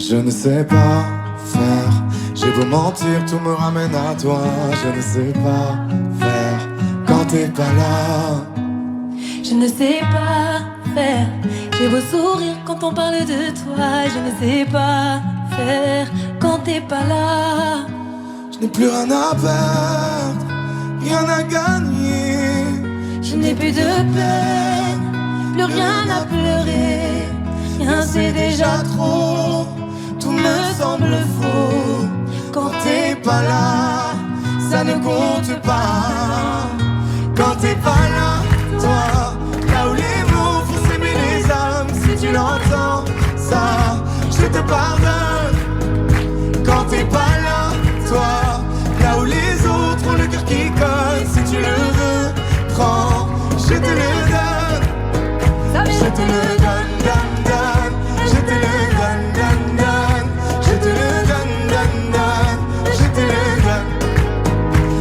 Je ne sais pas faire, j'ai beau mentir, tout me ramène à toi. Je ne sais pas faire quand t'es pas là. Je ne sais pas faire, j'ai beau sourire quand on parle de toi. Je ne sais pas faire quand t'es pas là. Je n'ai plus rien à perdre, rien à gagner. Je n'ai plus de peine, plus rien à pleurer. Rien c'est déjà trop, tout me semble faux. Quand t'es pas là, ça ne compte pas. Quand t'es pas là, toi, là où les mots font s'aimer les âmes. Si tu l'entends, ça, je te pardonne. Quand t'es pas là, toi, là où les autres ont le cœur qui colle. Si tu le veux, prends, je te le donne. Je te le donne, donne, donne. Je te le donne, donne, donne. Je te le donne, donne, donne. Je te le donne.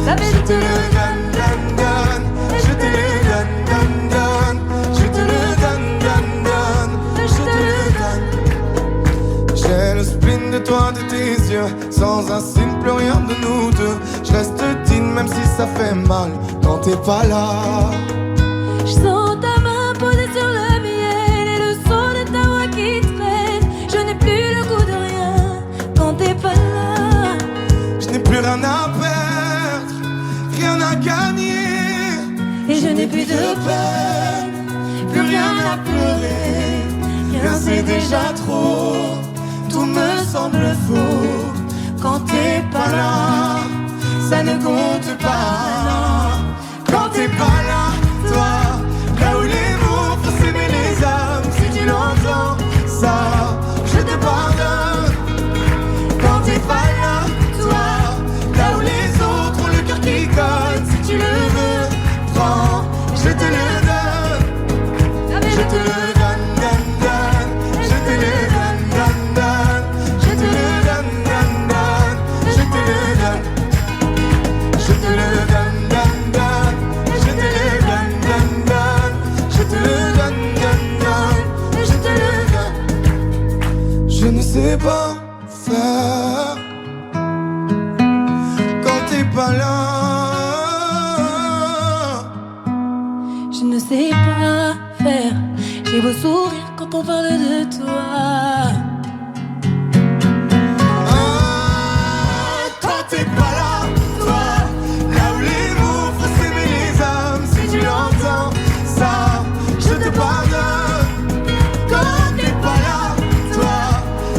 Je te le donne, donne, donne. Je te le donne, donne, donne. Je te le donne, donne, donne. Je te le donne. J'ai le spleen de toi, de tes yeux. Sans un signe, plus rien de nous deux. Je reste digne même si ça fait mal. Quand t'es pas là. Je sens ta main posée sur le miel et le son de ta voix qui traîne. Je n'ai plus le goût de rien quand t'es pas là. Je n'ai plus rien à perdre, rien à gagner. Et je n'ai plus de peine, plus rien à pleurer. Rien c'est déjà trop, tout me semble faux. Quand t'es pas là, ça ne compte pas. Quand t'es pas là, toi, là où les mots font s'aimer les âmes. Si tu l'entends, ça, je te pardonne. Quand t'es pas là, toi, là où les autres ont le cœur qui colle. Si tu le veux, prends, je te le donne. Je te le donne, donne, donne. Je te le donne, donne, donne. Je te le donne, donne, donne. Je te le donne. Je te le donne, donne, donne. Je te le donne, donne, donne. Je te le donne, donne, donne. Je te le donne. Je ne sais pas faire quand t'es pas là. je ne sais pas faire. J'ai beau sourire quand on parle de toi. Quand t'es pas là, toi, là où les mots font s'aimer les âmes. Si tu l'entends, ça, je te pardonne. Quand t'es pas là, toi,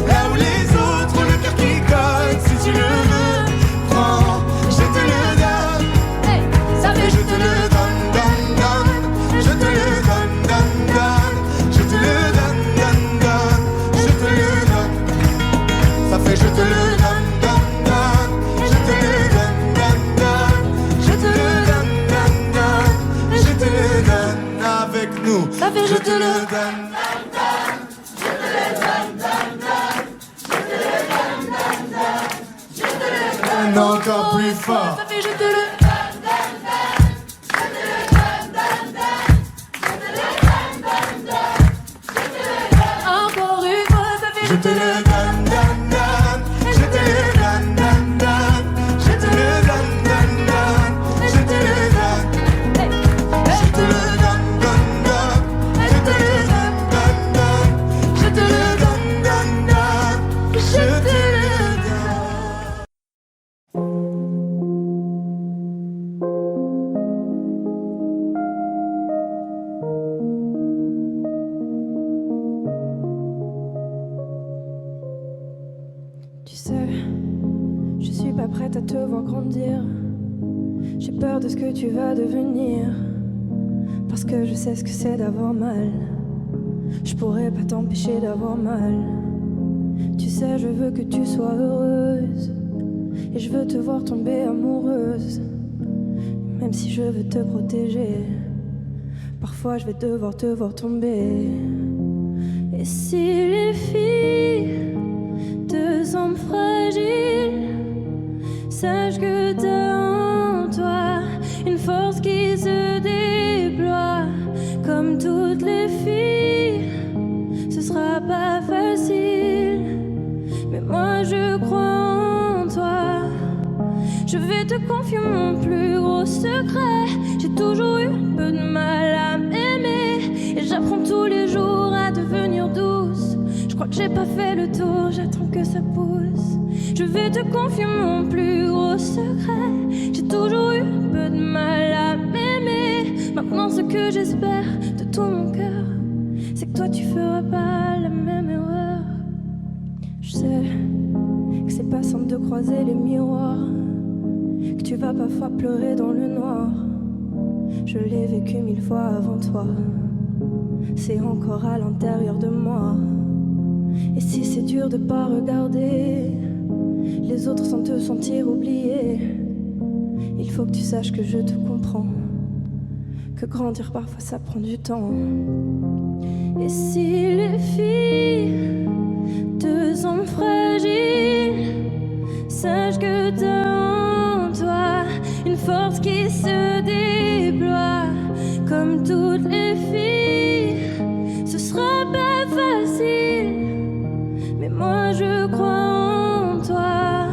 là où les autres ont le cœur qui colle. Si tu le veux, prends, je te le donne. Hey, ça fait Je te le donne, donne, donne. Je te le donne, donne, donne. Je te le donne, donne, donne. Je te le donne. Ça fait je te le donne, donne, donne. Je te le donne, donne, donne. Je te le donne, donne, donne. Je te le donne avec nous. Ça fait Je te le donne. Encore plus fort. Ça fait je te le encore une fois, ça fait Je te le donne, donne, donne. Je te le donne, donne, donne. Je te le donne, donne, donne. Je te le donne. Je te le donne, donne, donne. Je te le donne, donne, donne. Je te le donne, donne, donne. Je te le donne. Tu sais, je suis pas prête à te voir grandir. J'ai peur de ce que tu vas devenir. Parce que je sais ce que c'est d'avoir mal. Je pourrais pas t'empêcher d'avoir mal. Tu sais, je veux que tu sois heureuse. Et je veux te voir tomber amoureuse. Même si je veux te protéger, parfois je vais devoir te voir tomber. Et si les filles te semblent fragiles, sache que t'as en toi une force qui se déploie. Comme toutes les filles, ce sera pas facile, Je vais te confier mon plus gros secret. J'ai toujours eu un peu de mal à m'aimer, et j'apprends tous les jours à devenir douce. Je crois que j'ai pas fait le tour, j'attends que ça pousse. Je vais te confier mon plus gros secret. J'ai toujours eu un peu de mal à m'aimer. Maintenant ce que j'espère de tout mon cœur, c'est que toi tu feras pas la même erreur. Je sais que c'est pas simple de croiser les miroirs, que tu vas parfois pleurer dans le noir. Je l'ai vécu 1000 fois avant toi, c'est encore à l'intérieur de moi. Et si c'est dur de pas regarder les autres sans te sentir oublié, il faut que tu saches que je te comprends, que grandir parfois ça prend du temps. Et si les filles, deux hommes fragiles, sache que t'as en toi une force qui se déploie. Comme toutes les filles, ce sera pas facile, mais moi je crois en toi.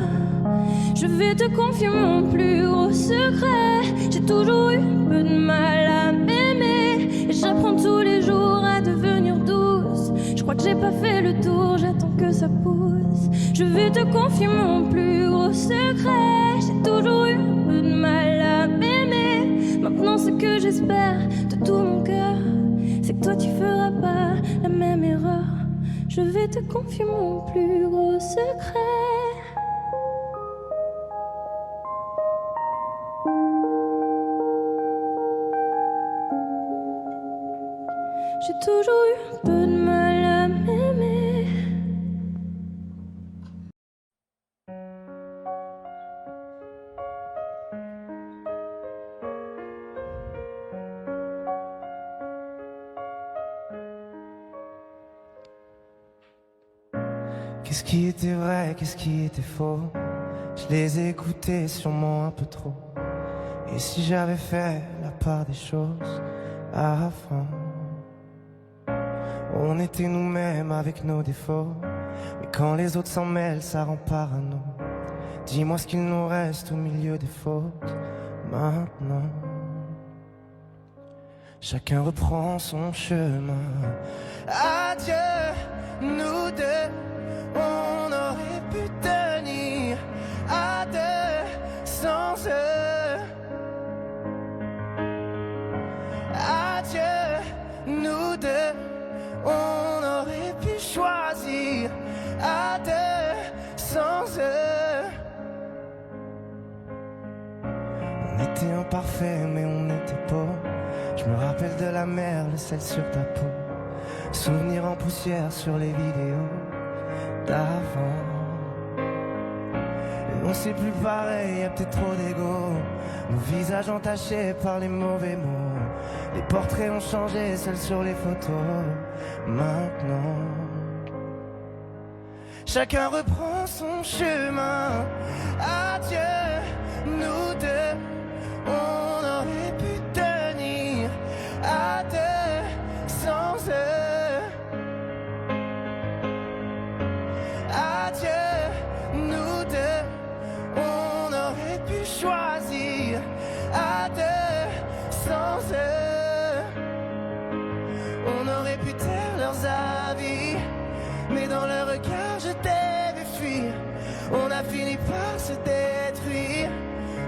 Je vais te confier mon plus gros secret. J'ai toujours eu un peu de mal à m'aimer, et j'apprends tous les jours à devenir douce. Je crois que j'ai pas fait le tour, j'attends que ça pousse. Je vais te confier mon plus gros secret. J'ai toujours eu un peu de mal à m'aimer. Maintenant ce que j'espère de tout mon cœur, c'est que toi tu feras pas la même erreur. Je vais te confier mon plus gros secret. J'ai toujours eu un peu de mal à m'aimer. Qu'est-ce qui était vrai, qu'est-ce qui était faux? Je les ai écoutés sûrement un peu trop. Et si j'avais fait la part des choses avant? On était nous-mêmes avec nos défauts, mais quand les autres s'en mêlent, ça rend parano. Dis-moi ce qu'il nous reste au milieu des fautes maintenant. Chacun reprend son chemin. Adieu, nous deux, on aurait pu tenir à deux sans eux. Adieu, nous deux, on aurait pu choisir à deux sans eux. On était imparfaits mais on était beaux. Je me rappelle de la mer, le sel sur ta peau. Souvenirs en poussière sur les vidéos d'avant. Et on sait plus pareil, y'a peut-être trop d'ego. Nos visages entachés par les mauvais mots. Les portraits ont changé, seuls sur les photos. Maintenant, chacun reprend son chemin. Adieu, nous deux, on aurait pu tenir à deux sans eux. Adieu, nous deux, on aurait pu choisir à deux sans eux. On aurait pu taire leurs avis, mais dans leur regard je t'ai vu fuir. On a fini par se détruire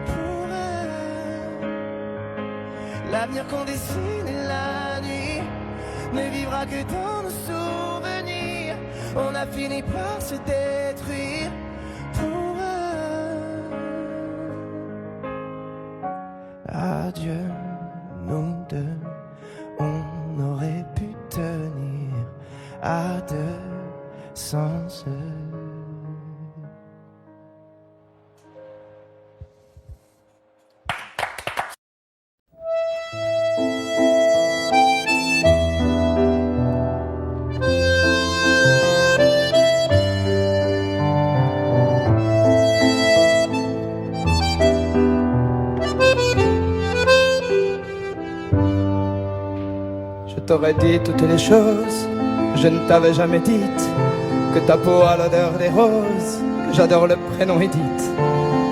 pour eux. L'avenir qu'on dessine et la nuit ne vivra que dans nos souvenirs. On a fini par se détruire pour eux. Adieu, nous deux, on aurait pu tenir à deux sans eux. Je t'aurais dit toutes les choses, je ne t'avais jamais dites que ta peau a l'odeur des roses, que j'adore le prénom Edith.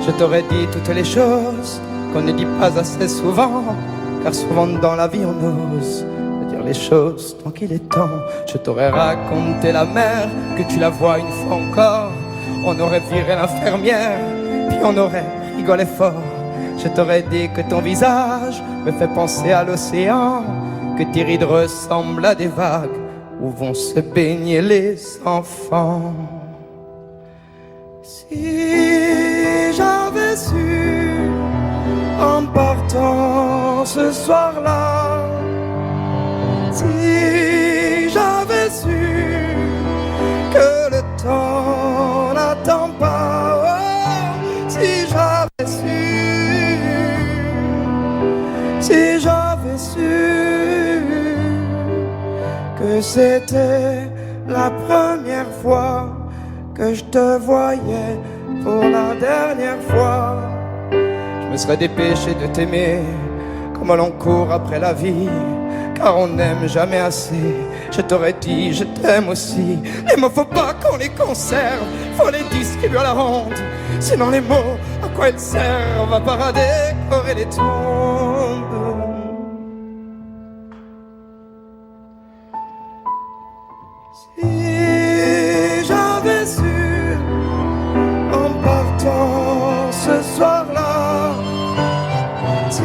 Je t'aurais dit toutes les choses qu'on ne dit pas assez souvent, car souvent dans la vie on ose dire les choses tant qu'il est temps. Je t'aurais raconté la mer, que tu la vois une fois encore. On aurait viré l'infirmière, puis on aurait rigolé fort. Je t'aurais dit que ton visage me fait penser à l'océan, que tes rides ressemblent à des vagues où vont se baigner les enfants. Si j'avais su en partant ce soir-là, si j'avais su que le temps n'attend pas, oh, si j'avais su que c'était la première fois que je te voyais pour la dernière fois, je me serais dépêché de t'aimer comme l'on court après la vie, car on n'aime jamais assez. Je t'aurais dit je t'aime aussi. Les mots faut pas qu'on les conserve, faut les distribuer à la ronde, sinon les mots à quoi ils servent à part à décorer les tombes. Si j'avais su en partant ce soir-là, si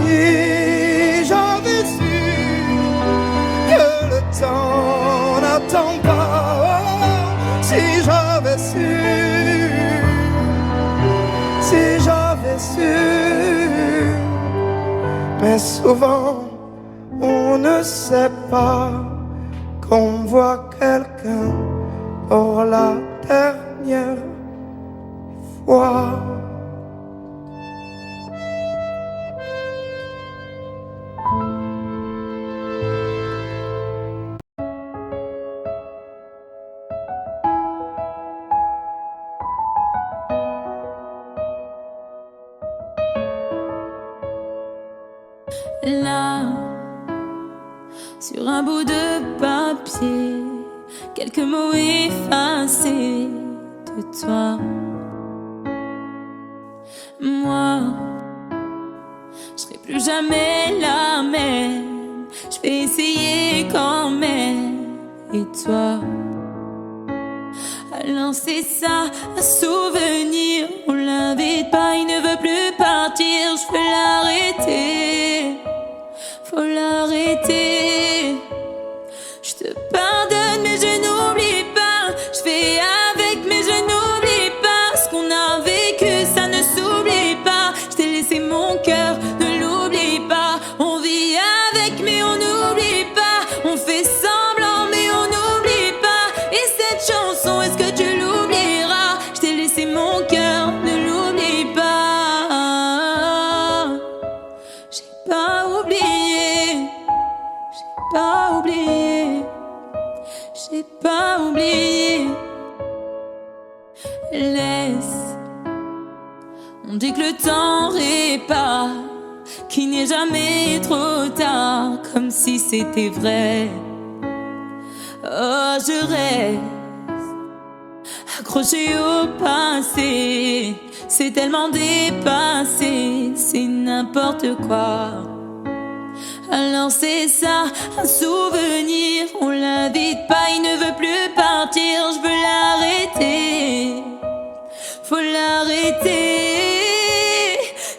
j'avais su que le temps n'attend pas, oh, si j'avais su, mais souvent on ne sait pas qu'on voit quelqu'un pour la dernière fois. Là, sur un bout de papier, quelques mots effacés de toi. Moi, je serai plus jamais la même. Je vais essayer quand même. Et toi, alors c'est ça, un souvenir. On l'invite pas, il ne veut plus partir. Je peux l'arrêter, faut l'arrêter. Je te pardonne mais je n'oublie pas. Je fais avec mais je n'oublie pas. Ce qu'on a vécu ça ne s'oublie pas. Je t'ai laissé mon cœur, ne l'oublie pas. On vit avec mais on n'oublie pas. On fait semblant mais on n'oublie pas. Et cette chanson, est-ce que tu l'oublieras? Je t'ai laissé mon cœur, ne l'oublie pas. J'ai pas oublié, j'ai pas oublié, j'ai pas oublié. Laisse, on dit que le temps répare, qu'il n'est jamais trop tard, comme si c'était vrai. Oh, je reste accroché au passé, c'est tellement dépassé, c'est n'importe quoi. Alors c'est ça, un souvenir. On l'invite pas, il ne veut plus partir. Je veux l'arrêter, faut l'arrêter.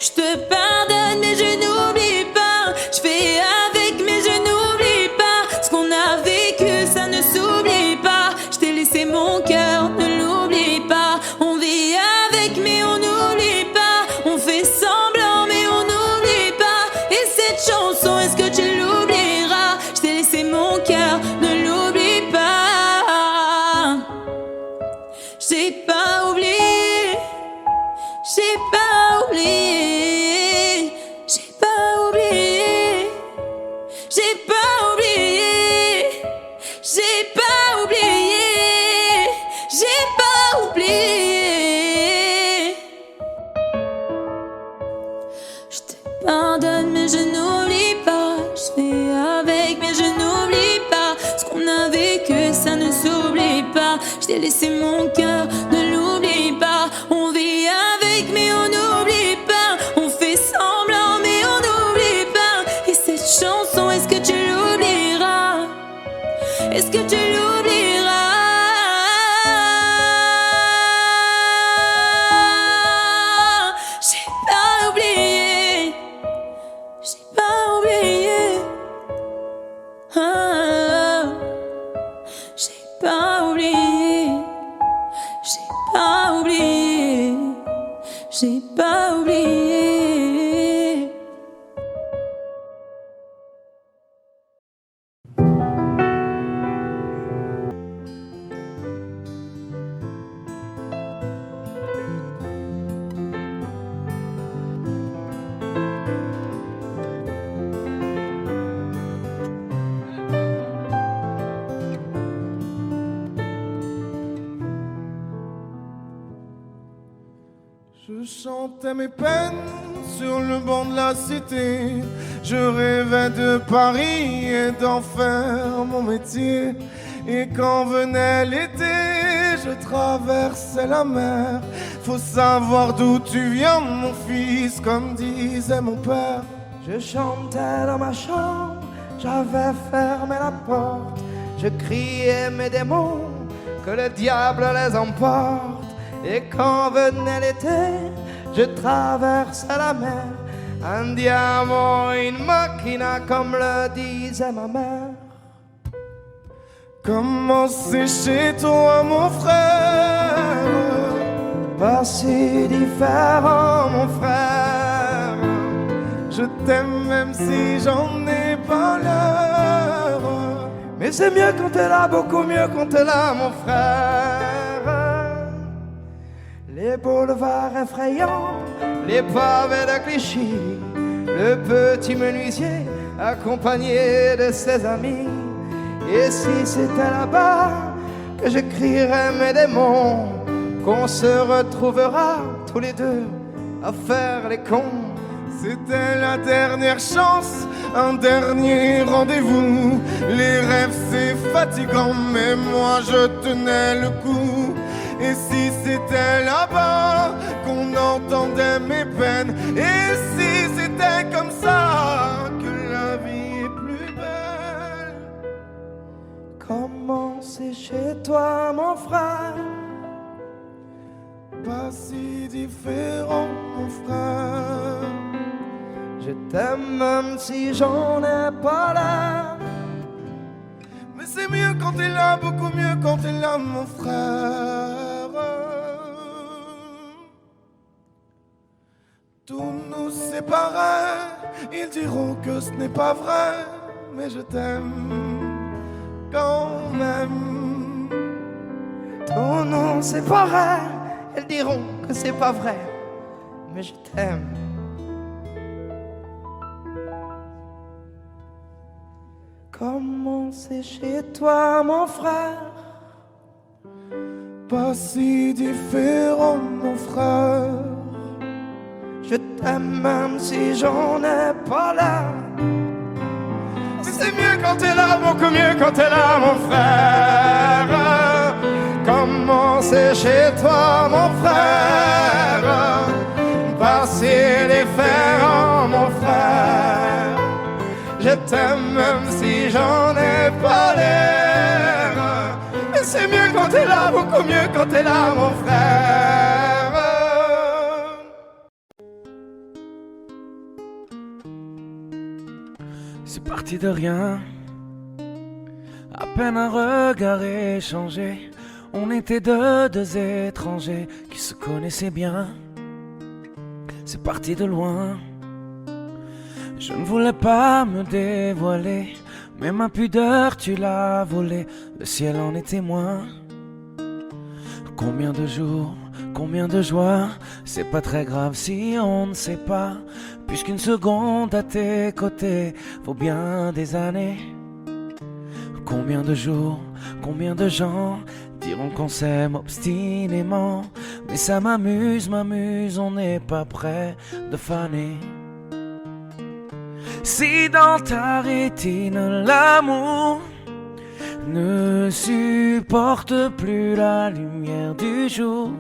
Je te pardonne mais je n'oublie pas. Je fais avec mais je n'oublie pas. Ce qu'on a vécu ça ne s'oublie pas. Je t'ai laissé mon cœur, ne l'oublie pas. On vit avec mais on n'oublie pas. On fait semblant mais on n'oublie pas. Et cette chanson, est-ce que tu l'oublieras? Je t'ai laissé mon cœur, ne l'oublie pas. J'ai pas oublié, j'ai pas oublié, j'ai pas oublié, j'ai pas oublié, j'ai pas oublié, j'ai pas oublié. Je te pardonne mais je n'oublie pas. Je fais avec mais je n'oublie pas. Ce qu'on a vécu ça ne s'oublie pas. Je t'ai laissé mon cœur, ne l'oublie pas. On vit avec mais on n'oublie que tu l'oublieras? J'ai pas oublié, j'ai pas oublié. Ah, j'ai pas oublié, j'ai pas oublié, j'ai pas oublié. Je chantais mes peines sur le banc de la cité. Je rêvais de Paris et d'en faire mon métier. Et quand venait l'été, je traversais la mer. Faut savoir d'où tu viens, mon fils, comme disait mon père. Je chantais dans ma chambre, j'avais fermé la porte. Je criais mes démons, que le diable les emporte. Et quand venait l'été, je traversais la mer. Andiamo in macchina, comme le disait ma mère. Comment c'est chez toi, mon frère? Pas si différent, mon frère. Je t'aime même si j'en ai pas l'heure. Mais c'est mieux quand t'es là, beaucoup mieux quand t'es là, mon frère. Les boulevards effrayants, les pavés de Clichy, le petit menuisier accompagné de ses amis. Et si c'était là-bas que je crierais mes démons, qu'on se retrouvera tous les deux à faire les cons. C'était la dernière chance, un dernier rendez-vous. Les rêves c'est fatigant, mais moi je tenais le coup. Et si c'était là-bas qu'on entendait mes peines, et si c'était comme ça que la vie est plus belle. Comment c'est chez toi, mon frère? Pas si différent, mon frère. Je t'aime même si j'en ai pas l'air. Mais c'est mieux quand t'es là, beaucoup mieux quand t'es là, mon frère. Tout nous séparait, ils diront que ce n'est pas vrai, mais je t'aime quand même. Tout nous séparait, ils diront que c'est pas vrai, mais je t'aime. Comment c'est chez toi, mon frère? Pas si différent, mon frère. Je t'aime même si j'en ai pas l'air. Mais c'est mieux quand t'es là, beaucoup mieux quand t'es là, mon frère. Comment c'est chez toi, mon frère? Pas si différent, mon frère. Je t'aime même si j'en ai pas l'air. Mais c'est mieux quand t'es là, beaucoup mieux quand t'es là, mon frère. C'est parti de rien, à peine un regard échangé. On était deux étrangers qui se connaissaient bien. C'est parti de loin. Je ne voulais pas me dévoiler, mais ma pudeur tu l'as volée. Le ciel en est témoin. Combien de jours, combien de joies, c'est pas très grave si on ne sait pas, puisqu'une seconde à tes côtés vaut bien des années. Combien de jours, combien de gens diront qu'on s'aime obstinément, mais ça m'amuse, on n'est pas prêt de faner. Si dans ta rétine l'amour ne supporte plus la lumière du jour,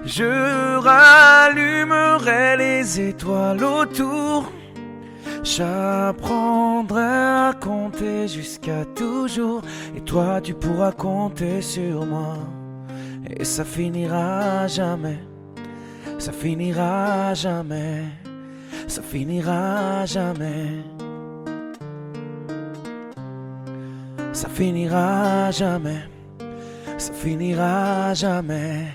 je rallumerai les étoiles autour. J'apprendrai à compter jusqu'à toujours, et toi tu pourras compter sur moi. Et ça finira jamais, ça finira jamais, ça finira jamais. Ça finira jamais, ça finira jamais,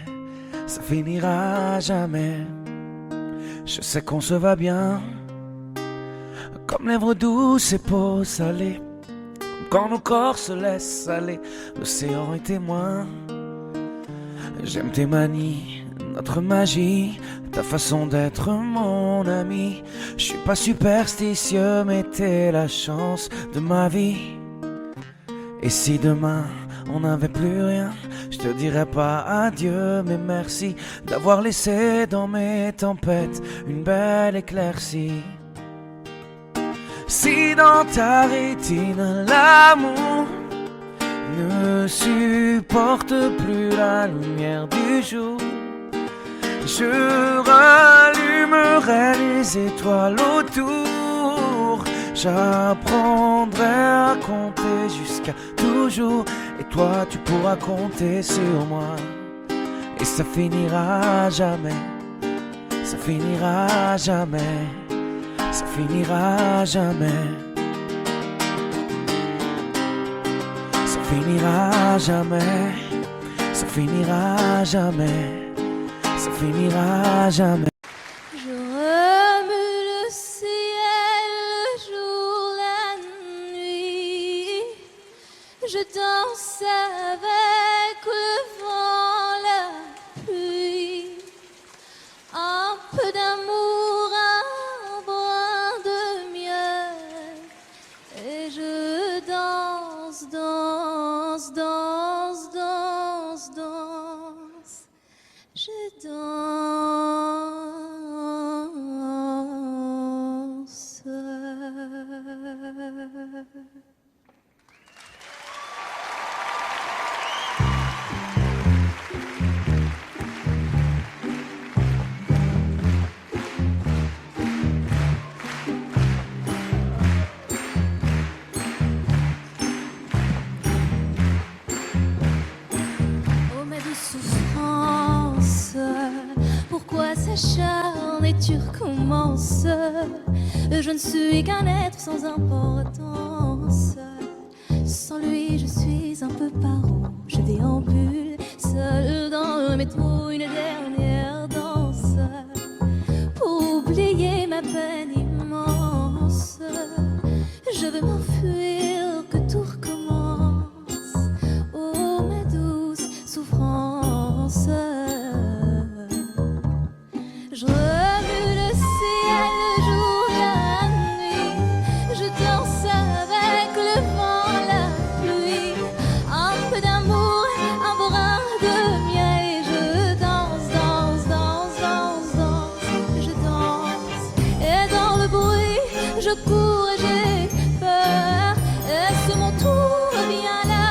ça finira jamais. Je sais qu'on se va bien, comme lèvres douces et peaux salées, comme quand nos corps se laissent aller, l'océan est témoin. J'aime tes manies, notre magie, ta façon d'être mon ami. Je suis pas superstitieux, mais t'es la chance de ma vie. Et si demain on n'avait plus rien, je te dirais pas adieu, mais merci d'avoir laissé dans mes tempêtes une belle éclaircie. Si dans ta rétine l'amour ne supporte plus la lumière du jour, je rallumerai les étoiles autour. J'apprendrai à compter jusqu'à toujours, et toi tu pourras compter sur moi. Et ça finira jamais, ça finira jamais, ça finira jamais. Ça finira jamais, ça finira jamais, ça finira jamais. Je remue le ciel, le jour, la nuit. Je danse avec le vent, la pluie. Un peu d'amour, un brin de miel. Et je danse, danse, danse, danse, danse. Je danse. Oh ma douce souffrance, pourquoi s'acharner, tu recommences? Je ne suis qu'un être sans importance. Sans lui je suis un peu paro. Je déambule seul dans le métro, une dernière danse pour oublier ma peine immense. Je veux m'enfuir, que tout recommence. Oh ma douce souffrance. Je remue le ciel, le jour, la nuit. Je danse avec le vent, la pluie. Un peu d'amour, un brin de miel. Et je danse, danse, danse, danse, danse. Je danse. Et dans le bruit, je cours et j'ai peur. Est-ce mon tour? Viens là,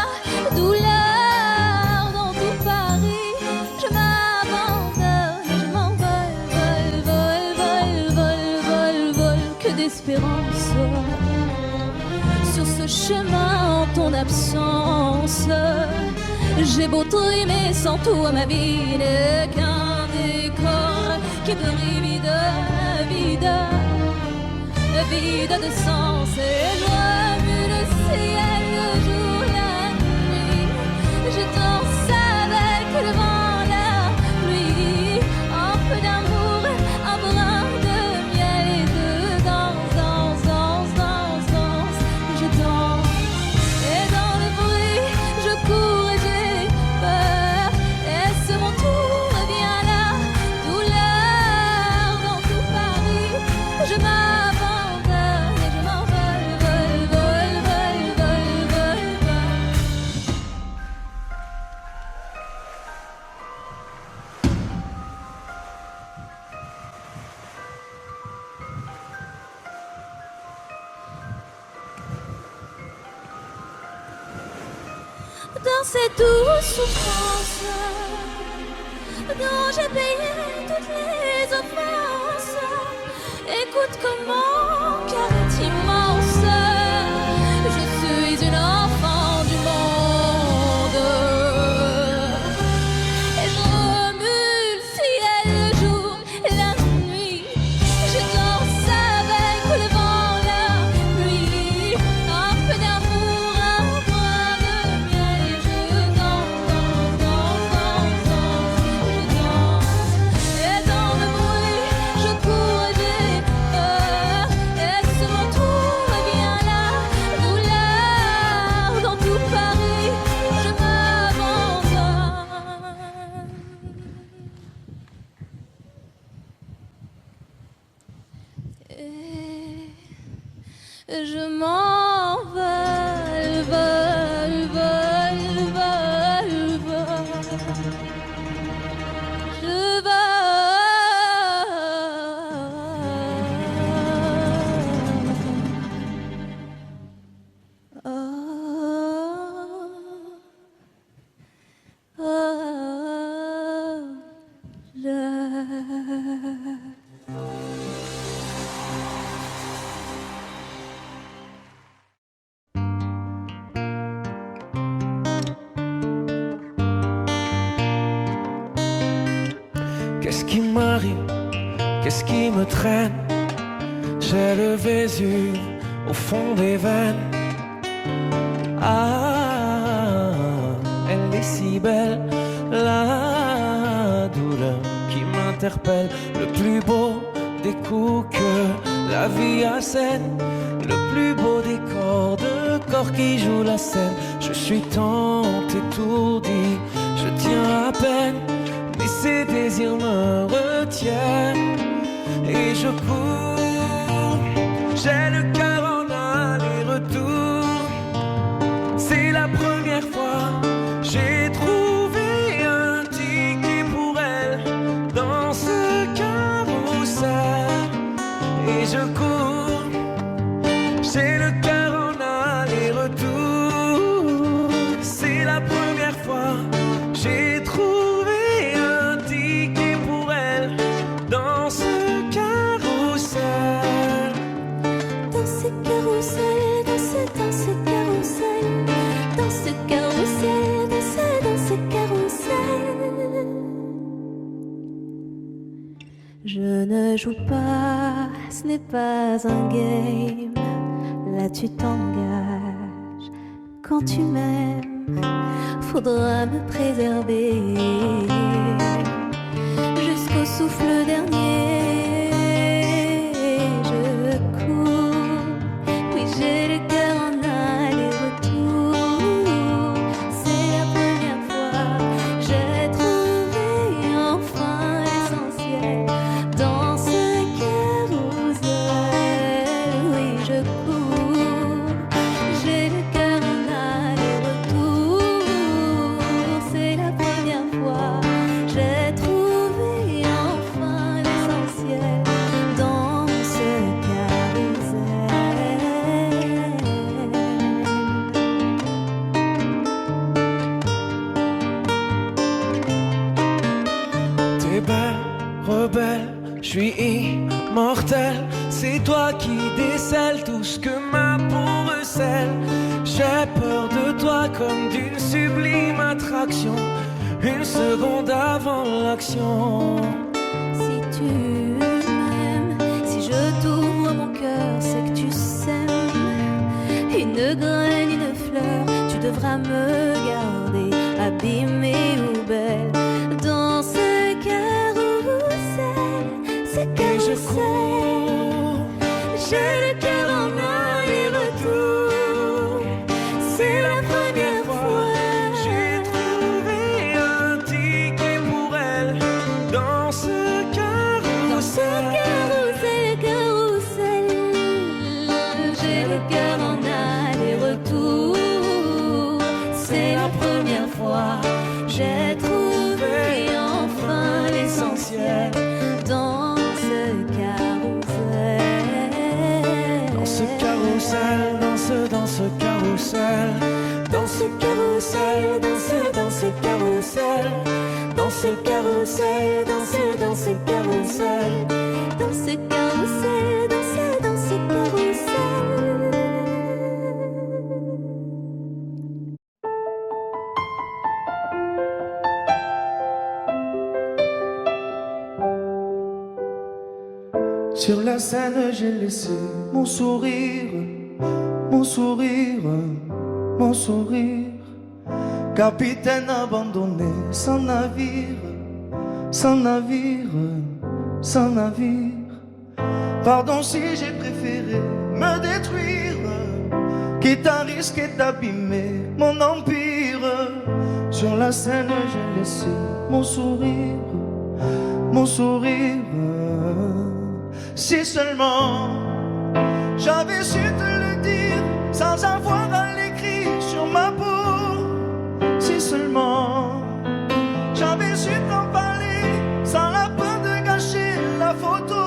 douleur dans tout Paris. Je m'abandonne et je m'envole, vol, vol, vol, vol, vol, vol. Que d'espérance sur ce chemin en ton absence. J'ai beau trimer, sans toi ma vie n'est qu'un décor qui brille vide, vide, vide de sens. Et je remue le ciel, le jour, la nuit. Je danse avec le vent, la pluie. Un peu d'amour, un brin de miel. Et je danse, danse, danse, danse, danse. Je danse. Et dans le bruit, je cours et j'ai peur. Est-ce mon tour? Viens là, douleur dans tout Paris. Je m'abandonne et je m'envole, vol, vol, vol, vol, vol, vol. Dans cette douce souffrance dont j'ai payé toutes les offenses, écoute comment mon cœur est Je m'en vole, vole, vole, vole, vole. Je vole. Qu'est-ce qui m'arrive? Qu'est-ce qui me traîne? J'ai le Vésuve au fond des veines. Ah, elle est si belle, la douleur qui m'interpelle. Le plus beau des coups que la vie assène, le plus beau des corps de corps qui jouent la scène. Je suis tant étourdi, je tiens à peine, mais ces désirs me retiennent et je cours. J'ai le cœur en aller-retour. C'est la première fois j'ai trouvé un ticket pour elle dans ce carrousel et je cours. J'ai le cœur en aller-retour. C'est la première fois j'ai trouvé un ticket pour elle dans ce carrousel. Dans ce carrousel, dans ce carrousel, dans ce carrousel, dans ce carrousel. Je ne joue pas, ce n'est pas un game. Là tu t'engages. Quand tu m'aimes, faudra me préserver jusqu'au souffle dernier. Je cours, oui j'ai le cœur en aller-retour. C'est la première fois j'ai trouvé enfin l'essentiel dans ce carrousel. Oui je cours, j'ai le cœur en aller-retour. C'est la première fois j'ai trouvé enfin l'essentiel dans ce carrousel. T'es belle, rebelle, je suis immortel. C'est toi qui décèles tout ce que ma peau recèle. J'ai peur de toi comme d'une sublime attraction, une seconde avant l'action. Si tu m'aimes, si je t'ouvre mon cœur, c'est que tu sèmes une graine, une fleur. Tu devras me garder abîmée ou belle dans ce carrousel, ce Et je carrousel. cours, J'ai le cœur en aller-retour. C'est la première fois j'ai trouvé un ticket pour elle dans ce dans ce carrousel. carrousel. J'ai le cœur en aller-retour. C'est la première fois j'ai trouvé enfin l'essentiel dans ce carrousel. Dans ce carrousel, dans ce carrousel, dans ce carrousel, dans ce carrousel, dans ce carrousel, dans ce carrousel, Dans ce carrousel, dans ce carrousel. Sur la scène, j'ai laissé mon sourire, mon sourire, mon sourire. Capitaine abandonné, sans navire, sans navire, sans navire. Pardon si j'ai préféré me détruire, quitte à risquer d'abîmer mon empire. Sur la scène, j'ai laissé mon sourire, mon sourire. Si seulement j'avais su te le sans avoir à l'écrire sur ma peau. Si seulement j'avais su t'en parler sans la peur de gâcher la photo.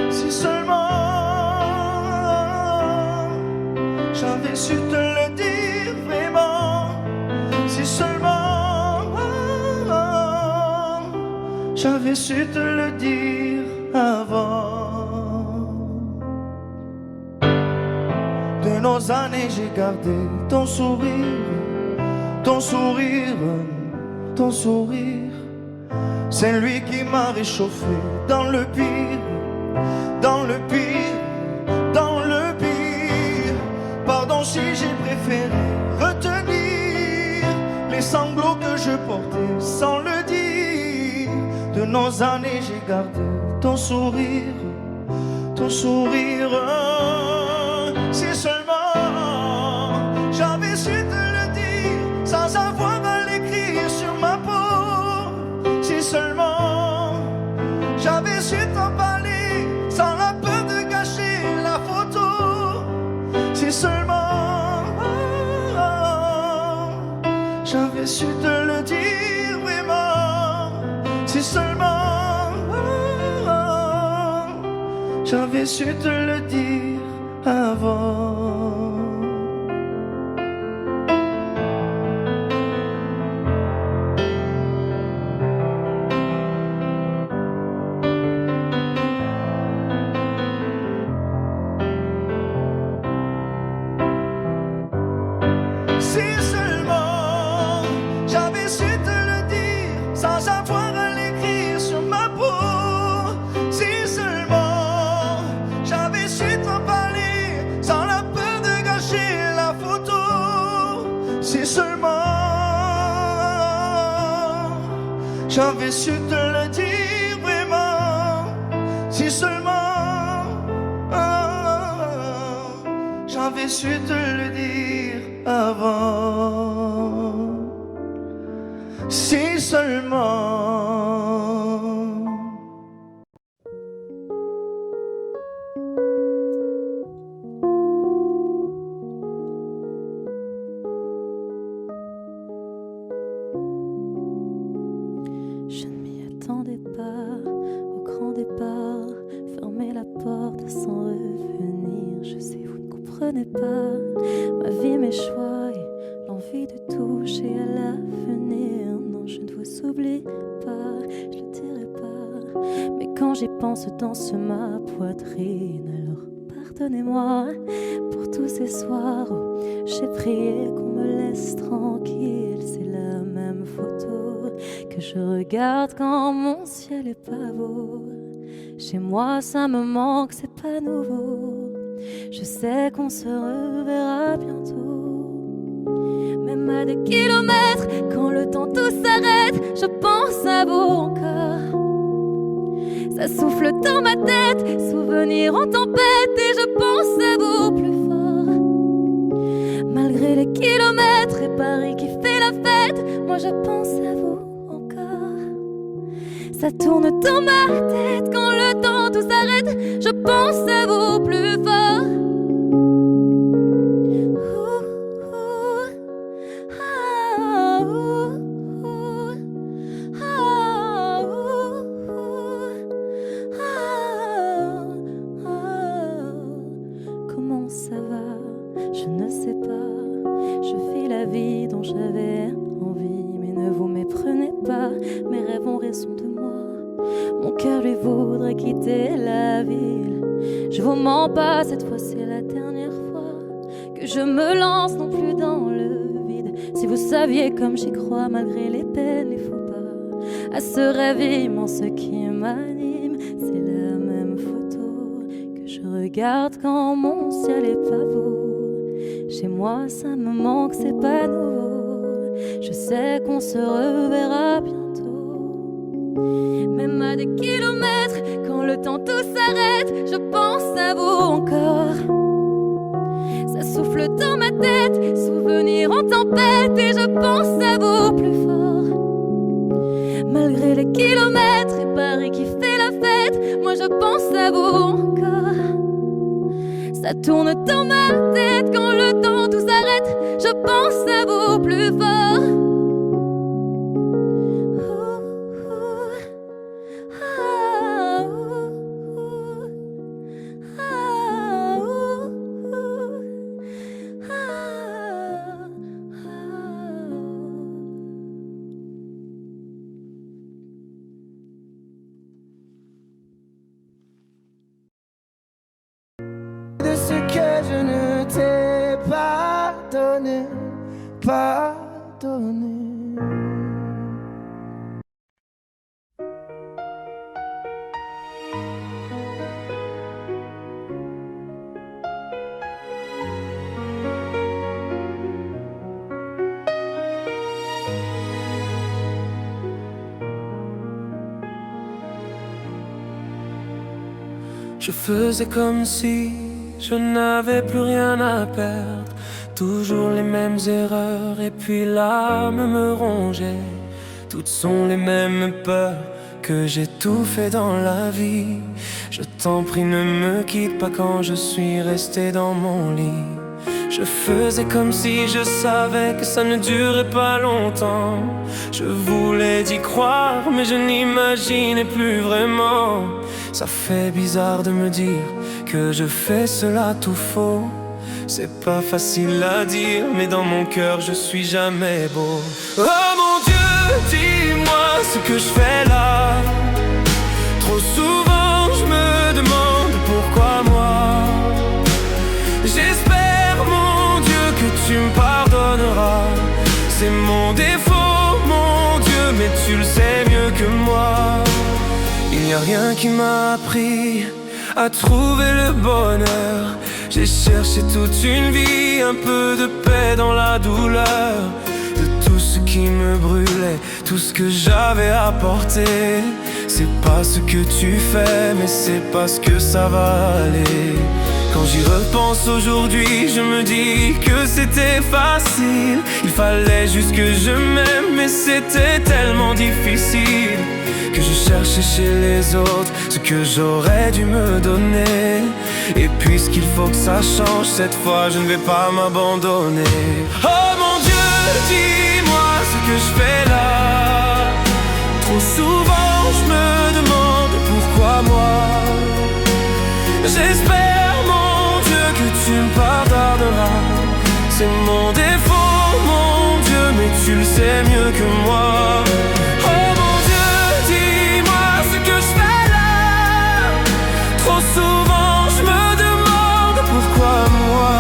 Si seulement j'avais su te le dire vraiment. Si seulement j'avais su te le dire avant. De nos années j'ai gardé ton sourire, ton sourire, ton sourire. C'est lui qui m'a réchauffé dans le pire, dans le pire, dans le pire. Pardon si j'ai préféré retenir les sanglots que je portais sans le dire. De nos années j'ai gardé ton sourire, ton sourire. Si seulement j'avais su te le dire sans avoir à l'écrire sur ma peau. Si seulement j'avais su t'en parler sans la peur de gâcher la photo. Si seulement j'avais su te le dire vraiment. Si seulement j'avais su te le dire avant. Si seulement j'avais su te le dire sans avoir à l'écrire sur ma peau. Si seulement j'avais su t'en parler sans la peur de gâcher la photo. Si seulement j'avais su te le dire vraiment. Si seulement j'avais su te le dire avant. Si seulement. Je ne m'y attendais pas au grand départ. Fermer la porte sans revenir. Je sais, vous ne comprenez pas ma vie, mes choix et l'envie de toucher à l'avenir. Non, je ne vous oublie pas, je le dirai pas. Mais quand j'y pense, danse ma poitrine. Alors pardonnez-moi pour tous ces soirs où j'ai prié qu'on me laisse tranquille. C'est la même photo que je regarde quand mon ciel est pas beau. Chez moi ça me manque, c'est pas nouveau. Je sais qu'on se reverra bientôt. Même à des kilomètres, quand le temps tout s'arrête, je pense à vous encore. Ça souffle dans ma tête, souvenirs en tempête, et je pense à vous plus fort. Malgré les kilomètres et Paris qui fait la fête, moi je pense à vous encore. Ça tourne dans ma tête, quand le temps tout s'arrête, je pense à vous plus fort. Comment ça va? Je ne sais pas. Je fais la vie dont j'avais envie, mais ne vous méprenez pas. Mes rêves ont raison de moi. Mon cœur lui voudrait quitter la ville. Je vous mens pas, cette fois c'est la dernière fois que je me lance non plus dans le vide. Si vous saviez comme j'y crois malgré les peines, les faux pas, à ce rêve immense qui m'anime. C'est la même photo que je regarde quand mon ciel est pas beau. Chez moi ça me manque, c'est pas nouveau. Je sais qu'on se reverra bientôt. Même à des kilomètres, quand le temps tout s'arrête, je pense à vous encore. Ça souffle dans ma tête, souvenirs en tempête, et je pense à vous plus fort. Malgré les kilomètres et Paris qui fait la fête, moi je pense à vous encore. Ça Ça tourne dans ma tête quand le temps tout s'arrête. Je pense à vous plus fort. De ce que je ne t'ai pas donné, pardonné. Je faisais comme si je n'avais plus rien à perdre. Toujours les mêmes erreurs et puis l'âme me rongeait. Toutes sont les mêmes peurs que j'étouffais dans la vie. Je t'en prie, ne me quitte pas quand je suis resté dans mon lit. Je faisais comme si je savais que ça ne durait pas longtemps. Je voulais y croire, mais je n'imaginais plus vraiment. Ça fait bizarre de me dire que je fais cela tout faux. C'est pas facile à dire, mais dans mon cœur je suis jamais beau. Oh mon Dieu, dis-moi ce que je fais là. Trop souvent je me demande pourquoi moi. J'espère mon Dieu que tu me pardonneras. C'est mon défaut mon Dieu, mais tu le sais mieux que moi. Il n'y a rien qui m'a appris à trouver le bonheur. J'ai cherché toute une vie, un peu de paix dans la douleur. De tout ce qui me brûlait, tout ce que j'avais apporté. C'est pas ce que tu fais, mais c'est parce que ça va aller. Quand j'y repense aujourd'hui, je me dis que c'était facile. Il fallait juste que je m'aime, mais c'était tellement difficile. Que je cherchais chez les autres ce que j'aurais dû me donner. Et puisqu'il faut que ça change, cette fois je ne vais pas m'abandonner. Oh mon Dieu, dis-moi ce que je fais là. Trop souvent je me demande pourquoi moi. J'espère mon Dieu que tu me pardonneras. C'est mon défaut mon Dieu, mais tu le sais mieux que moi. Oh mon Dieu, dis-moi ce que je fais là. Trop souvent je me demande pourquoi moi.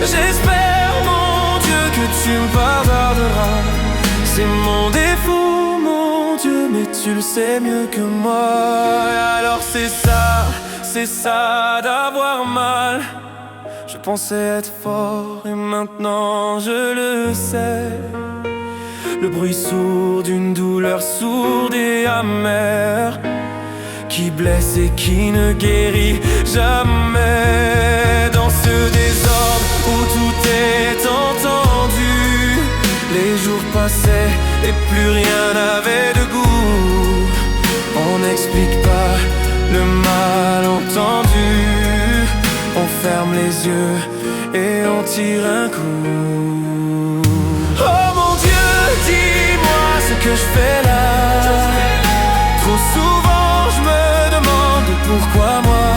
J'espère mon Dieu que tu me pardonneras. C'est mon défaut mon Dieu, mais tu le sais mieux que moi. Alors c'est ça d'avoir mal. Je pensais être fort et maintenant je le sais. Le bruit sourd d'une douleur sourde et amère, qui blesse et qui ne guérit jamais. Dans ce désordre où tout est entendu, les jours passaient et plus rien n'avait de goût. On n'explique pas le malentendu. On ferme les yeux et on tire un coup. Oh mon Dieu, dis-moi ce que je fais là. Trop souvent je me demande pourquoi moi.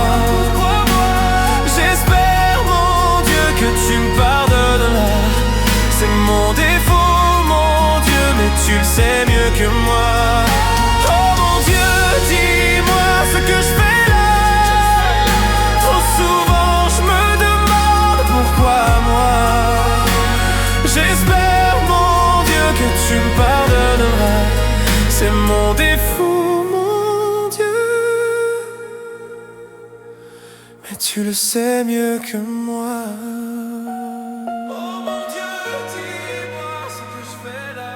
J'espère mon Dieu que tu me pardonneras. C'est mon défaut mon Dieu, mais tu le sais mieux que moi. Oh mon Dieu, dis-moi ce que je fais là. Trop souvent je me demande pourquoi moi. J'espère mon Dieu que tu me pardonneras. C'est mon défaut mon Dieu, mais tu le sais mieux que moi. Oh mon Dieu, dis-moi ce que je fais là.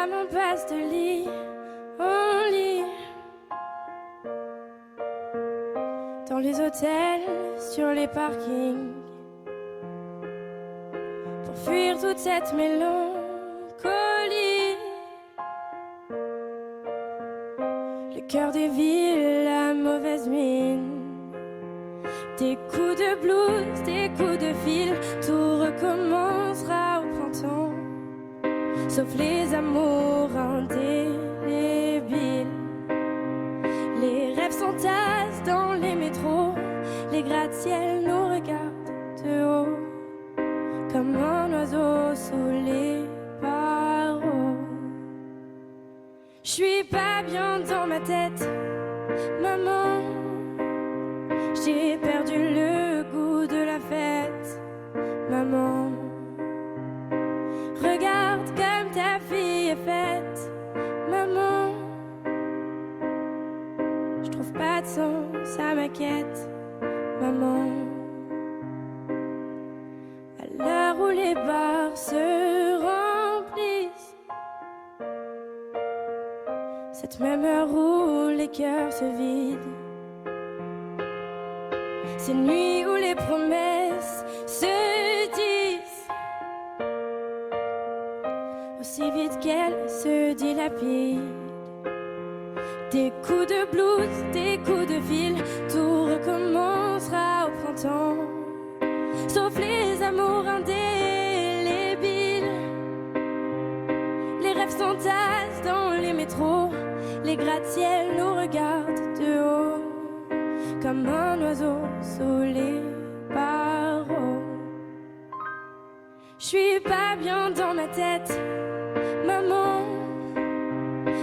femme en passe de lit en lit, dans les hôtels, sur les parkings, pour fuir toute cette mélancolie. Le cœur des villes, la mauvaise mine, des coups de blues, des coups de fil, tout recommencera au printemps, sauf les amours indélébiles. Les rêves s'entassent dans les métros, les gratte-ciel nous regardent de haut, comme un oiseau sous les barreaux. J'suis pas bien dans ma tête, maman. J'ai perdu le goût de la fête, maman. Regarde comme ta fille est faite, maman. Je trouve pas de sens à ma quête, maman. À l'heure où les bars se remplissent, cette même heure où les cœurs se vident, ces nuits où les promesses se disent aussi vite qu'elles se dilapident. Des coups de blues, des coups de fil, tout recommencera au printemps, sauf les amours indélébiles. Les rêves s'entassent dans les métros, les gratte-ciel nous regardent de haut, comme un oiseau sous les barreaux. J'suis pas bien dans ma tête, maman.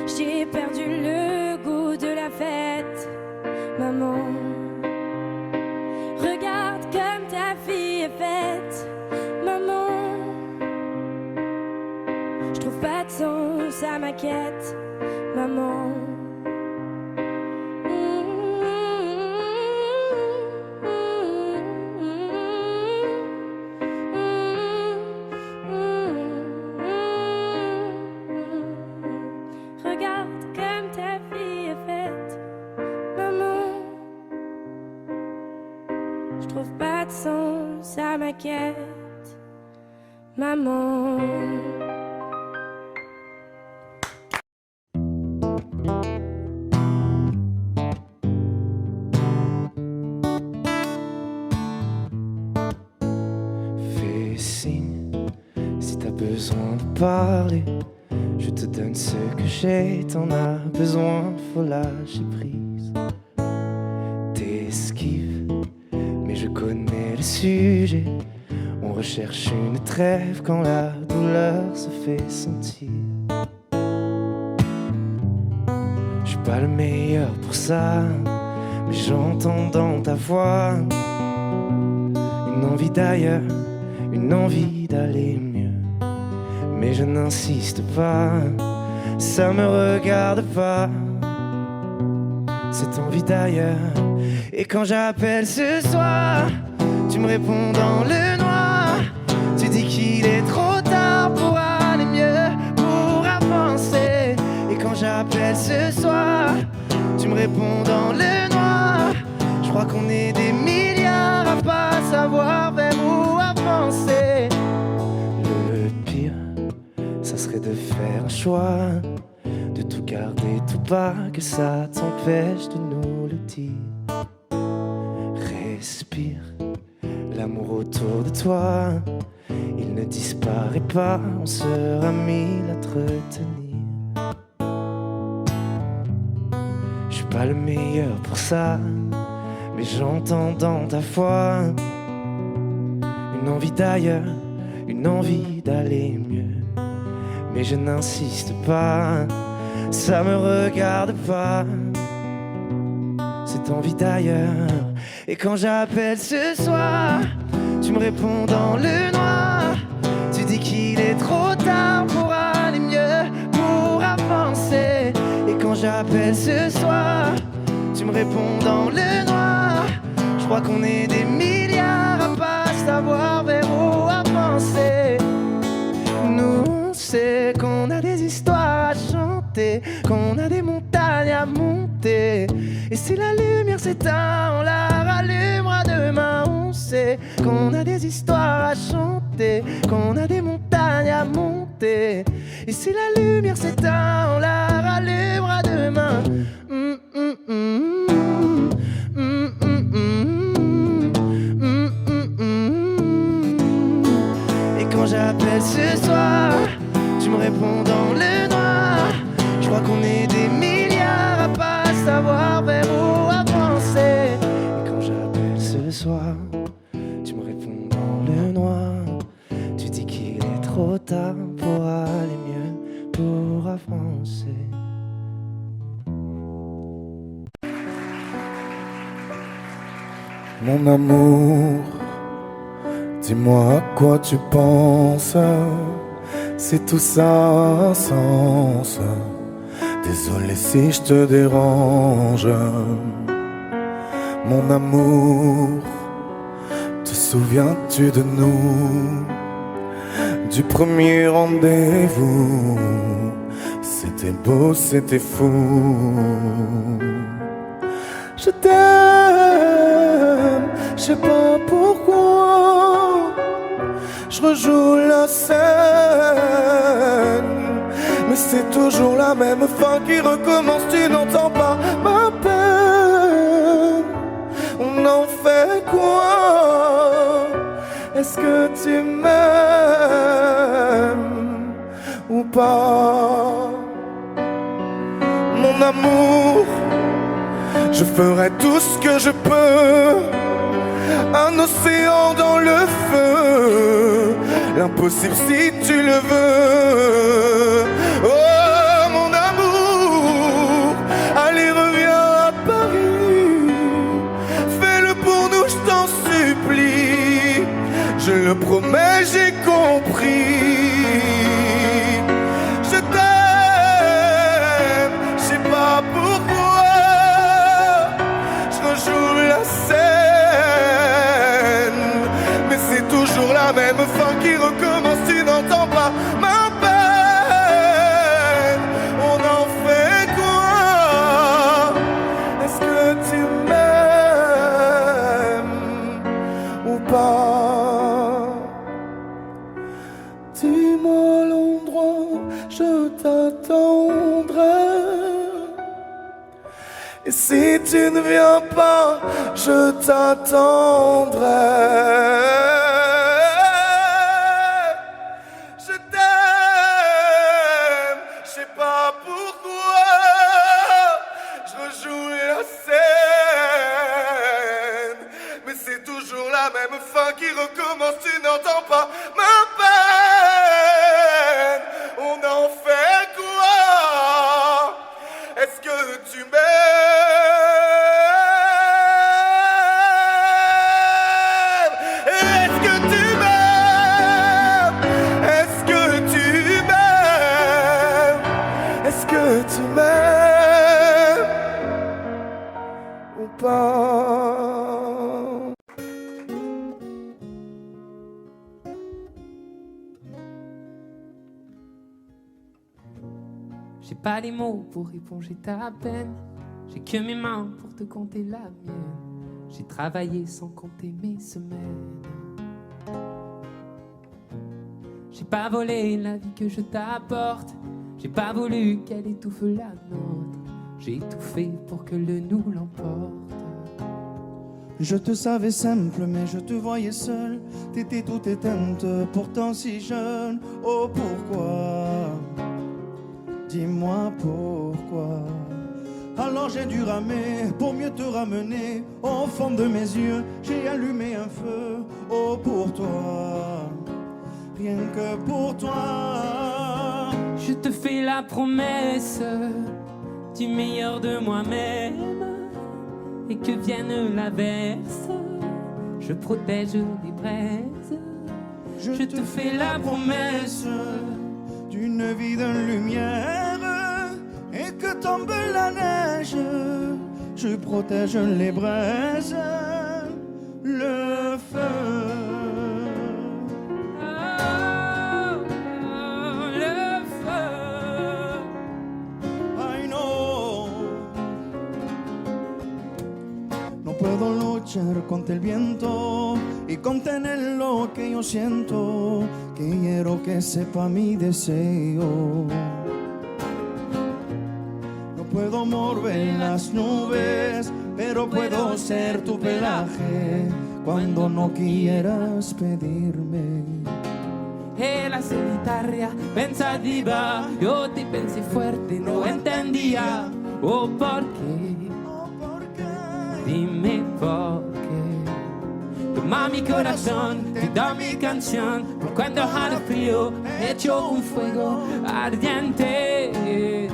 J'ai perdu le goût de la fête, maman. Regarde comme ta fille est faite, maman. J'trouve pas de sens à ma quête, maman. À ma quête, maman. Fais signe si t'as besoin de parler. Je te donne ce que j'ai, t'en as besoin, faut lâcher prise. T'esquives, mais je connais le sujet. On recherche une trêve quand la douleur se fait sentir. Je suis pas le meilleur pour ça, mais j'entends dans ta voix une envie d'ailleurs, une envie d'aller mieux. Mais je n'insiste pas, ça me regarde pas, cette envie d'ailleurs. Et quand j'appelle ce soir, tu me réponds dans le noir. Tu dis qu'il est trop tard pour aller mieux, pour avancer. Et quand j'appelle ce soir, tu me réponds dans le noir. Je crois qu'on est des milliards à pas savoir vers où avancer. Le pire, ça serait de faire un choix, de tout garder, tout pas, que ça t'empêche de nous le dire. Respire, l'amour autour de toi, il ne disparaît pas, on sera mille à te retenir. Je suis pas le meilleur pour ça, mais j'entends dans ta voix une envie d'ailleurs, une envie d'aller mieux. Mais je n'insiste pas, ça me regarde pas, cette envie d'ailleurs. Et quand j'appelle ce soir, tu me réponds dans le noir. Tu dis qu'il est trop tard pour aller mieux, pour avancer. Et quand j'appelle ce soir, tu me réponds dans le noir. Je crois qu'on est des milliards à pas savoir vers où avancer. Nous, on sait qu'on a des histoires chanter, qu'on a des montagnes à monter. Et si la lumière s'éteint, on la rallumera demain. On sait qu'on a des histoires à chanter, qu'on a des montagnes à monter. Et si la lumière s'éteint, on la rallumera demain. Et quand j'appelle ce soir, tu me réponds dans le noir. Je crois qu'on est des milliards à pas savoir vers où avancer. Et quand j'appelle ce soir, tu me réponds dans le noir. Tu dis qu'il est trop tard pour aller mieux, pour avancer. Mon amour, dis-moi à quoi tu penses. C'est tout ça un sens. Désolé si je te dérange. Mon amour, te souviens-tu de nous? Du premier rendez-vous, c'était beau, c'était fou. Je t'aime, je sais pas pourquoi. Je rejoue la scène, mais c'est toujours la même fin qui recommence. Tu n'entends pas ma peine. On en fait quoi? Est-ce que tu m'aimes ou pas? Mon amour, je ferai tout ce que je peux. Un océan dans le feu, l'impossible si tu le veux. Oh mon amour, allez reviens à Paris. Fais-le pour nous, je t'en supplie. Je le promets, j'ai compris. Je t'aime, je sais pas pourquoi. Je rejoue la scène, mais c'est toujours la même fin qui recommence. Tu n'entends pas ma peine. On en fait quoi? Est-ce que tu m'aimes ou pas? Dis-moi l'endroit, je t'attendrai. Et si tu ne viens pas, je t'attendrai. Je t'aime, je sais pas pourquoi. Je rejoue la scène, mais c'est toujours la même fin qui recommence. Tu n'entends pas ma peine. On en fait quoi? Est-ce que tu m'aimes? Est-ce que tu m'aimes? Est-ce que tu m'aimes? Est-ce que tu m'aimes ou pas? J'ai pas les mots pour éponger ta peine. J'ai que mes mains pour te compter la mienne. J'ai travaillé sans compter mes semaines. J'ai pas volé la vie que je t'apporte. J'ai pas voulu qu'elle étouffe la nôtre. J'ai tout fait pour que le nous l'emporte. Je te savais simple, mais je te voyais seule. T'étais toute éteinte, pourtant si jeune. Oh pourquoi? Dis-moi pourquoi. Alors j'ai dû ramer pour mieux te ramener. Au fond de mes yeux, j'ai allumé un feu. Oh pour toi, rien que pour toi. Je te fais la promesse du meilleur de moi-même. Et que vienne l'averse, je protège les braises. Je te fais la promesse d'une vie de lumière. Et que tombe la neige, je protège les braises, le feu. Oh, le feu. puedo luchar contra el viento y contener lo que yo siento, que quiero que sepa mi deseo. No puedo mover las nubes, pero puedo ser tu pelaje cuando no quieras pedirme. E la solitaria pensativa, io ti pensi fuerte, no entendía. Oh, ¿por qué? Dime por qué. Toma mi corazón, te da mi canción, por cuando haga frío, hecho un fuego ardiente,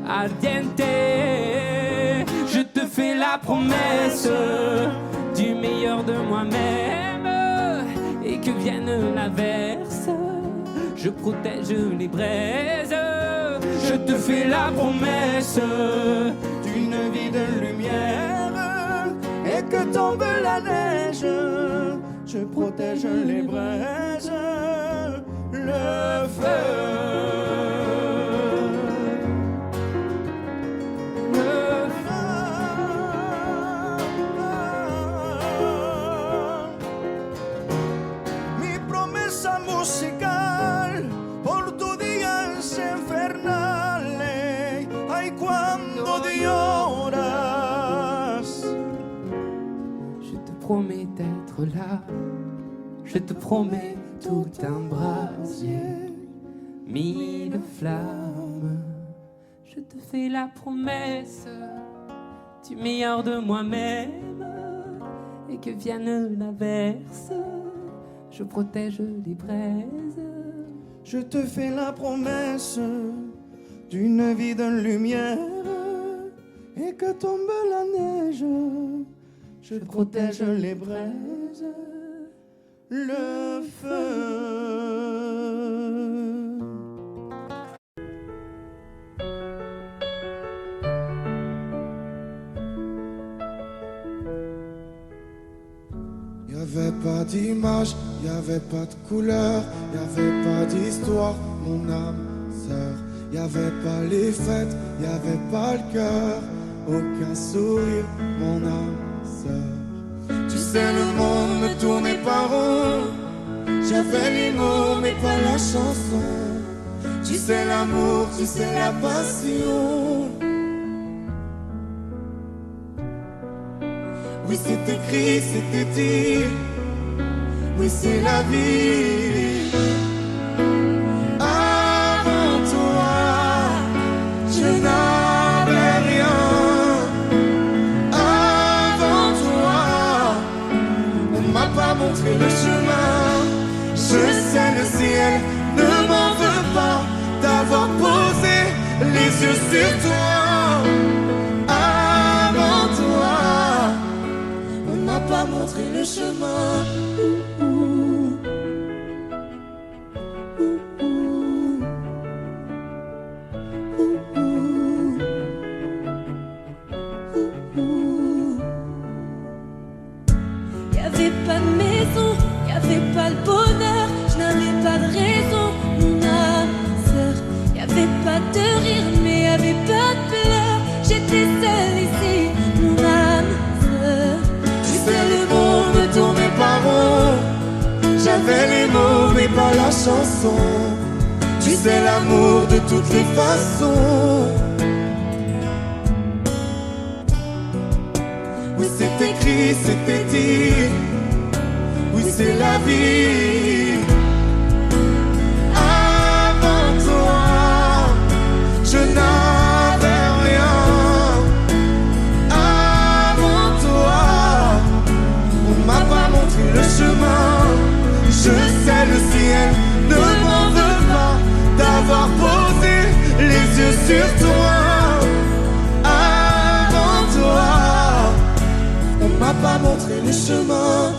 ardiente. Je te fais la promesse du meilleur de moi-même, et que vienne l'averse, je protège les braises. Je te fais la promesse d'une vie de lumière, Et que tombe la neige, je protège les braises, le feu. Mi promesa musical por tu día es infernal. Ay, cuando lloras. je te promets d'être là, je te promets tout un brasier, mille flammes. Je te fais la promesse du meilleur de moi-même, et que vienne l'averse, je protège les braises. Je te fais la promesse d'une vie de lumière, et que tombe la neige, je protège les braises, le feu. Y'avait pas d'image, y'avait pas de couleur, y'avait pas d'histoire, mon âme sœur. Y'avait pas les fêtes, y'avait pas le cœur, aucun sourire, mon âme sœur. Tu sais, le monde ne tournait pas rond, j'avais les mots mais pas la chanson. Tu sais l'amour, tu sais la passion. Oui, c'est écrit, c'était dit. Oui, c'est la vie. Avant toi, je n'avais rien. Avant toi, on m'a pas montré le chemin. Je sais, le ciel ne m'en veut pas d'avoir posé les yeux sur toi. Avant toi, on m'a pas montré le chemin. Y'avait pas de maison, y'avait pas le bonheur, je n'avais pas de raison, mon âme sœur. Y'avait pas de rire, mais y'avait pas de pleurs. J'étais seule ici, mon âme sœur. Tu sais, le monde ne tournait pas rond. J'avais les mots mais pas la chanson. Tu sais, l'amour de toutes les façons. Oui, c'est écrit, c'était dit. Oui, c'est la vie. Avant toi, je n'avais rien. Avant toi, on m'a pas montré le chemin. Je sais, le ciel ne m'en veut pas d'avoir posé les yeux sur toi. Avant toi, on m'a pas montré le chemin.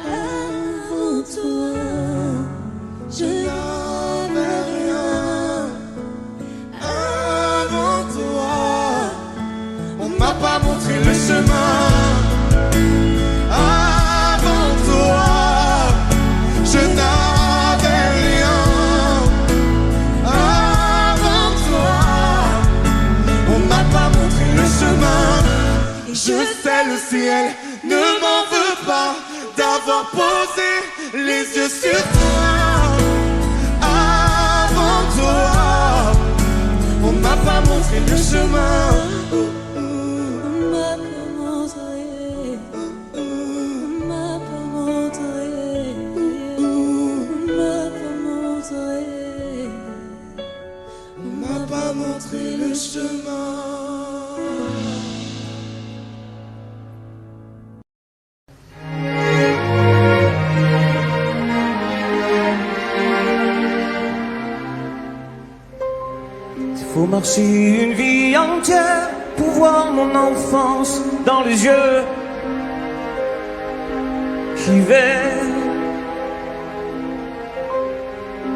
Avant toi, je N'avais rien. Avant toi, on m'a pas montré le chemin. Je sais le ciel ne m'en veut pas d'avoir posé les yeux sur toi. Avant toi, on m'a pas montré le chemin. On m'a pas montré. On m'a pas montré. On m'a pas montré. On m'a pas montré le chemin. Faut marcher une vie entière pour voir mon enfance dans les yeux. J'y vais.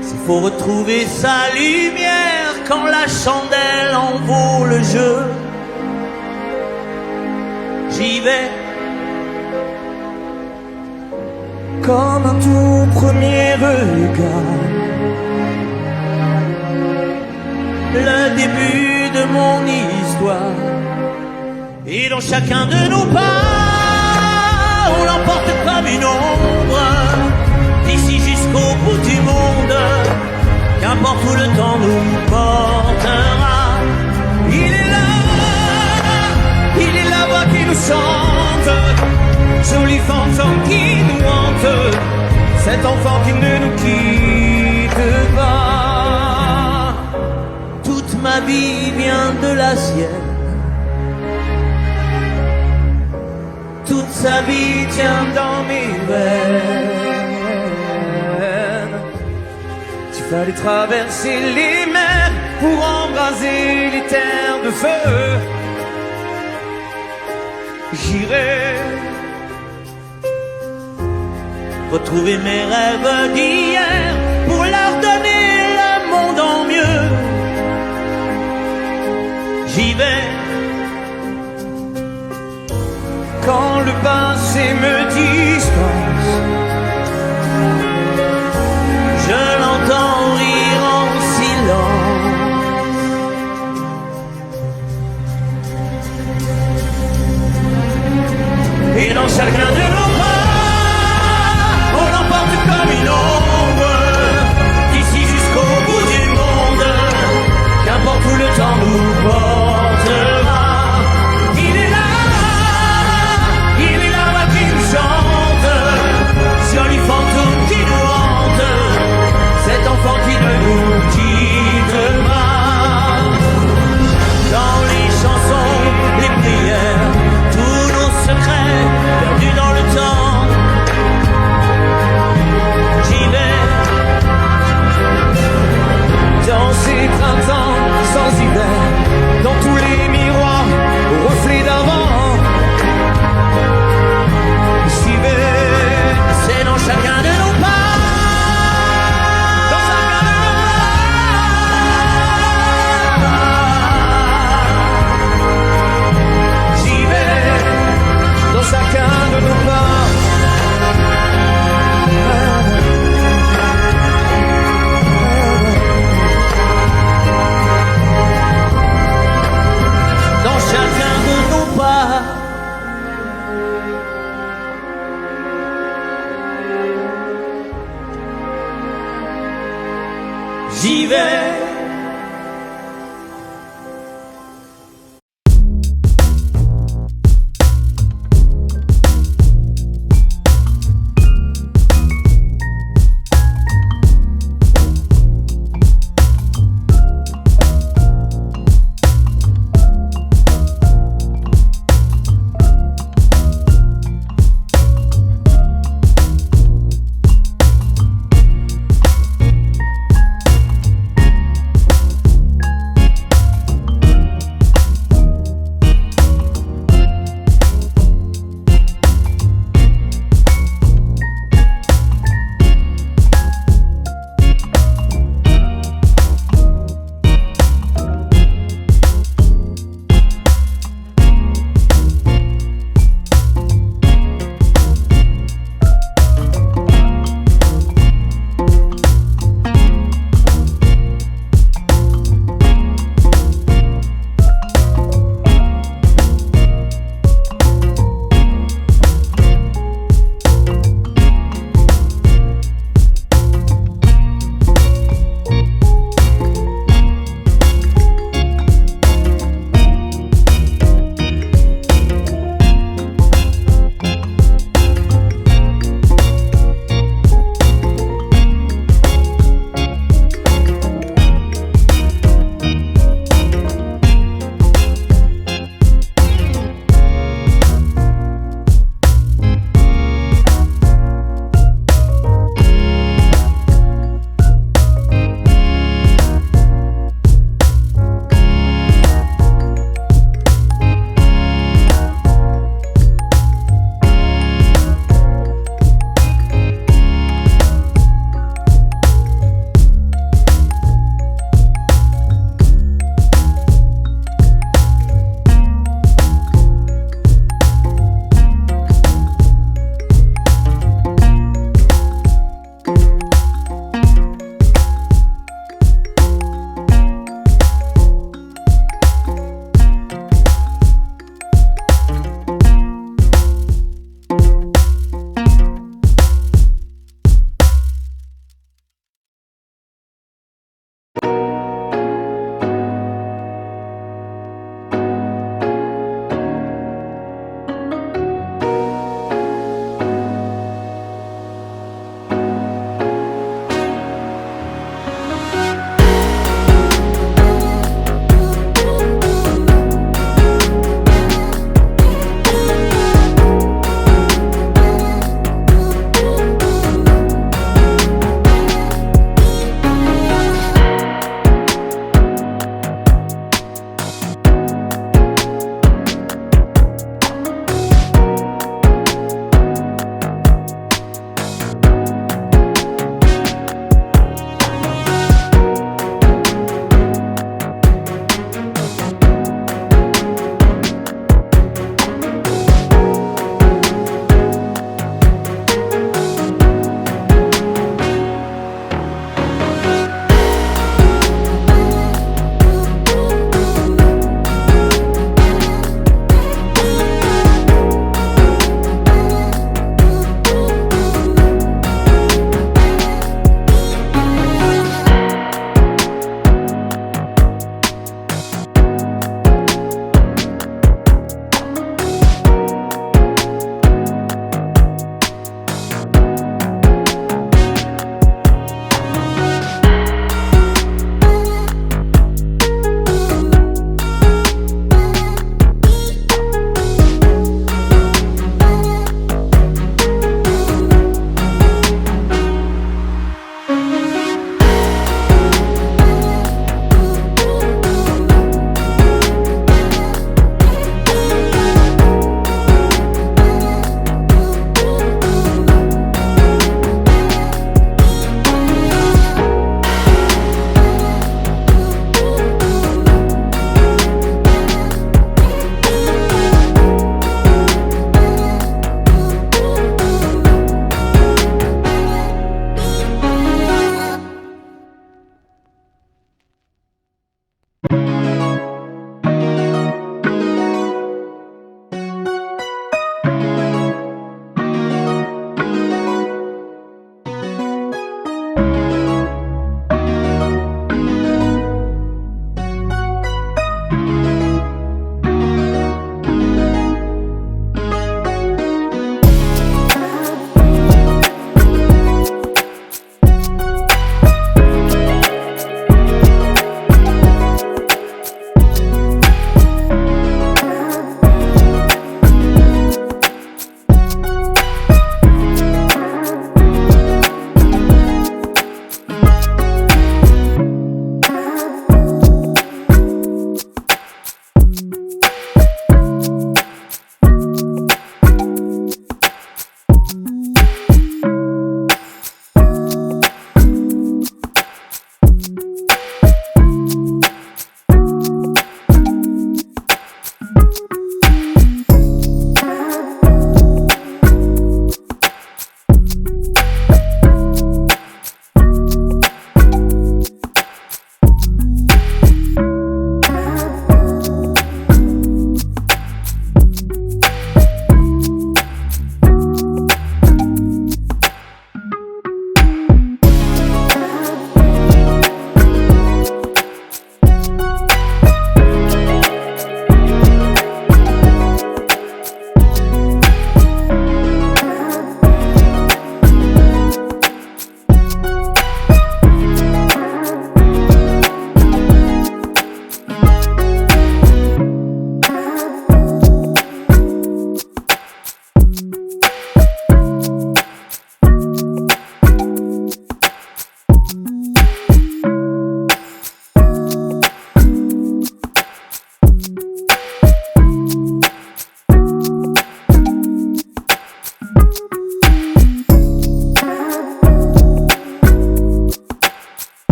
S'il faut retrouver sa lumière quand la chandelle en vaut le jeu, j'y vais. Comme un tout premier regard, le début de mon histoire. Et dans chacun de nos pas, on l'emporte comme une ombre, d'ici jusqu'au bout du monde. Qu'importe où le temps nous portera, il est la voix qui nous chante, jolie fantôme qui nous hante, cet enfant qui ne nous quitte pas. Ma vie vient de la sienne, toute sa vie tient dans mes veines. Il fallait traverser les mers pour embraser les terres de feu. J'irai retrouver mes rêves d'hier pour leur donner le monde en mieux. J'y vais quand le passé me dispense. Je l'entends rire en silence. Et dans chacun de nos pas, on l'emporte comme une ombre, d'ici jusqu'au bout du monde. Qu'importe où le temps nous portera, il est la voix qui nous chante, joli fantôme qui nous hante, cet enfant qui ne nous quitte pas. Dans les chansons, les prières, tous nos secrets perdus dans le temps, j'y vais. Dans ces printemps sans hiver, dans tous les miroirs aux reflets d'avant, j'y vais. C'est dans chacun de nos pas, dans chacun de nos pas, j'y vais. Dans chacun de nos pas. Chacun de nos pas. J'y vais.